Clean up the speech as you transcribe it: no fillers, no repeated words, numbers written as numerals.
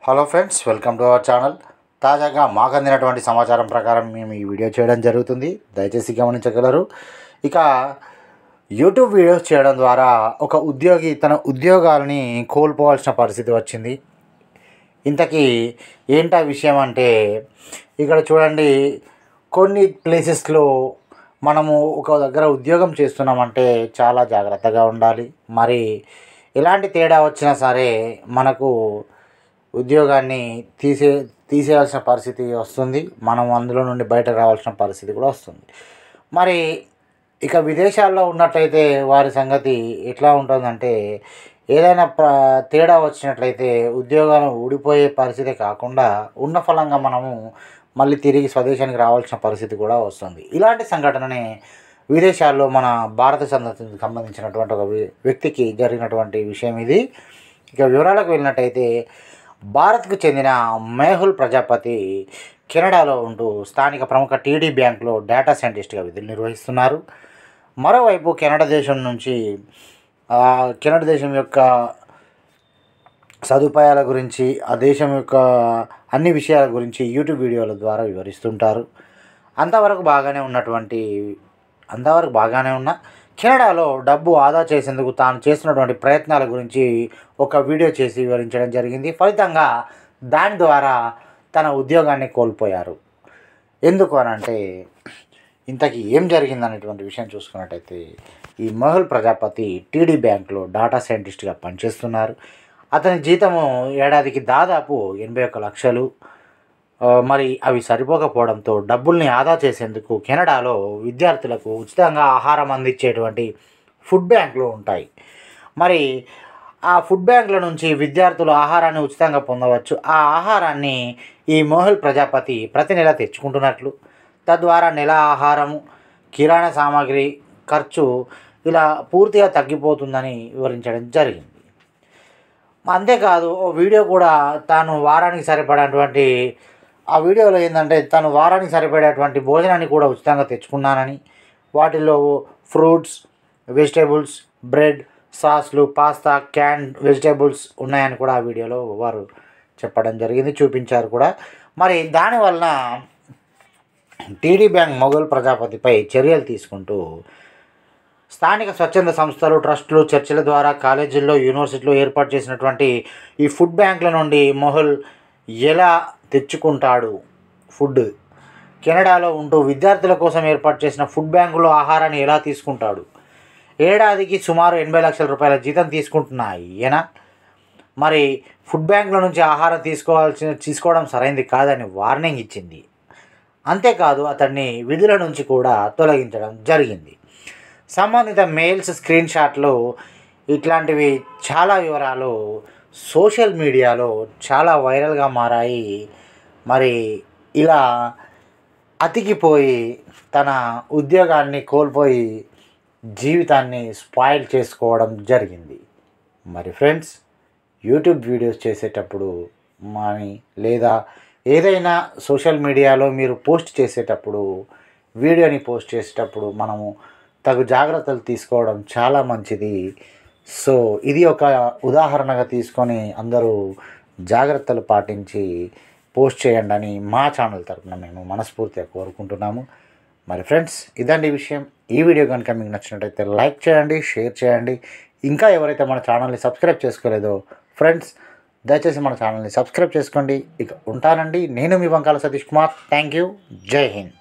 Hello friends, welcome to our channel. తాజాగా మాకు అందినటువంటి సమాచారం ప్రకారం మేము ఈ వీడియో చేయడం జరుగుతుంది. దయచేసి గమనించగలరు. ఇక యూట్యూబ్ వీడియోస్ చేయడం ద్వారా ఒక ఉద్యోగి తన ఉద్యోగాలని కోల్పోవాల్సిన పరిస్థితి వచ్చింది. ఇంతకీ ఏంటా విషయం అంటే, ఇక్కడ చూడండి, కొన్ని ప్లేసెస్లో మనము ఒక దగ్గర ఉద్యోగం చేస్తున్నామంటే చాలా జాగ్రత్తగా ఉండాలి. మరి ఎలాంటి తేడా వచ్చినా సరే మనకు ఉద్యోగాన్ని తీసేయాల్సిన పరిస్థితి వస్తుంది. మనం అందులో నుండి బయట రావాల్సిన పరిస్థితి కూడా వస్తుంది. మరి ఇక విదేశాల్లో ఉన్నట్లయితే వారి సంగతి ఎట్లా ఉంటుందంటే, ఏదైనా తేడా వచ్చినట్లయితే ఉద్యోగాలు ఊడిపోయే పరిస్థితి కాకుండా ఉన్న ఫలంగా మనము మళ్ళీ తిరిగి స్వదేశానికి రావాల్సిన పరిస్థితి కూడా వస్తుంది. ఇలాంటి సంఘటననే విదేశాల్లో మన భారత సంబంధించినటువంటి ఒక వ్యక్తికి జరిగినటువంటి విషయం ఇది. ఇక వివరాలకు వెళ్ళినట్టయితే, భారత్కు చెందిన మేహుల్ ప్రజాపతి కెనడాలో ఉంటూ స్థానిక ప్రముఖ టీడీ బ్యాంక్లో డేటా సైంటిస్ట్గా విధులు నిర్వహిస్తున్నారు. మరోవైపు కెనడా దేశం యొక్క సదుపాయాల గురించి, ఆ దేశం యొక్క అన్ని విషయాల గురించి యూట్యూబ్ వీడియోల ద్వారా వివరిస్తుంటారు. అంతవరకు బాగానే ఉన్న కెనడాలో డబ్బు ఆదా చేసేందుకు తాను చేస్తున్నటువంటి ప్రయత్నాల గురించి ఒక వీడియో చేసి వివరించడం జరిగింది. ఫలితంగా దాని ద్వారా తన ఉద్యోగాన్ని కోల్పోయారు. ఎందుకు అనంటే, ఇంతకీ ఏం జరిగిందనేటువంటి విషయం చూసుకున్నట్టయితే, ఈ మేహుల్ ప్రజాపతి టీడీ బ్యాంక్లో డేటా సైంటిస్ట్గా పనిచేస్తున్నారు. అతని జీతము ఏడాదికి దాదాపు 81 లక్షలు. మరి అవి సరిపోకపోవడంతో డబ్బుల్ని ఆదా చేసేందుకు కెనడాలో విద్యార్థులకు ఉచితంగా ఆహారం అందించేటువంటి ఫుడ్ బ్యాంకులు ఉంటాయి. మరి ఆ ఫుడ్ బ్యాంకుల నుంచి విద్యార్థులు ఆహారాన్ని ఉచితంగా పొందవచ్చు. ఆ ఆహారాన్ని ఈ మేహుల్ ప్రజాపతి ప్రతి నెల తెచ్చుకుంటున్నట్లు, తద్వారా నెల ఆహారము, కిరాణా సామాగ్రి ఖర్చు ఇలా పూర్తిగా తగ్గిపోతుందని వివరించడం జరిగింది. అంతేకాదు, ఓ వీడియో కూడా తాను వారానికి సరిపడేటువంటి ఆ వీడియోలో ఏంటంటే, తను వారానికి సరిపడేటువంటి భోజనాన్ని కూడా ఉచితంగా తెచ్చుకున్నానని, వాటిల్లో ఫ్రూట్స్, వెజిటేబుల్స్, బ్రెడ్, సాస్లు, పాస్తా, క్యాన్ వెజిటేబుల్స్ ఉన్నాయని కూడా ఆ వీడియోలో వారు చెప్పడం జరిగింది, చూపించారు కూడా. మరి దానివలన టీడీ బ్యాంక్ మేహుల్ ప్రజాపతిపై చర్యలు తీసుకుంటూ స్థానిక స్వచ్ఛంద సంస్థలు, ట్రస్టులు, చర్చిల ద్వారా కాలేజీల్లో, యూనివర్సిటీలో ఏర్పాటు చేసినటువంటి ఈ ఫుడ్ బ్యాంకుల నుండి మేహుల్ ఎలా తెచ్చుకుంటాడు ఫుడ్, కెనడాలో ఉంటూ విద్యార్థుల కోసం ఏర్పాటు చేసిన ఫుడ్ బ్యాంకులో ఆహారాన్ని ఎలా తీసుకుంటాడు, ఏడాదికి సుమారు 80 లక్షల రూపాయల జీతం తీసుకుంటున్నాయి ఈయన. మరి ఫుడ్ బ్యాంకుల నుంచి ఆహారం తీసుకోవడం సరైనది కాదని వార్నింగ్ ఇచ్చింది. అంతేకాదు, అతన్ని విధుల నుంచి కూడా తొలగించడం జరిగింది. సంబంధిత మెయిల్స్, స్క్రీన్ షాట్లు, ఇట్లాంటివి చాలా వివరాలు సోషల్ మీడియాలో చాలా వైరల్గా మారాయి. మరి ఇలా అతికిపోయి తన ఉద్యోగాన్ని కోల్పోయి జీవితాన్ని స్పాయిల్ చేసుకోవడం జరిగింది. మరి ఫ్రెండ్స్, యూట్యూబ్ వీడియోస్ చేసేటప్పుడు లేదా ఏదైనా సోషల్ మీడియాలో మీరు వీడియోని పోస్ట్ చేసేటప్పుడు మనము తగు జాగ్రత్తలు తీసుకోవడం చాలా మంచిది. సో ఇది ఒక ఉదాహరణగా తీసుకొని అందరూ జాగ్రత్తలు పాటించి పోస్ట్ చేయండి అని మా ఛానల్ తరఫున మేము మనస్ఫూర్తిగా కోరుకుంటున్నాము. మరి ఫ్రెండ్స్, ఇదండి విషయం. ఈ వీడియో కనుక మీకు నచ్చినట్టయితే లైక్ చేయండి, షేర్ చేయండి. ఇంకా ఎవరైతే మన ఛానల్ని సబ్స్క్రైబ్ చేసుకోలేదో ఫ్రెండ్స్, దయచేసి మన ఛానల్ని సబ్స్క్రైబ్ చేసుకోండి. ఇక ఉంటానండి. నేను మీ వంకాల సతీష్ కుమార్. Thank you. జై హింద్.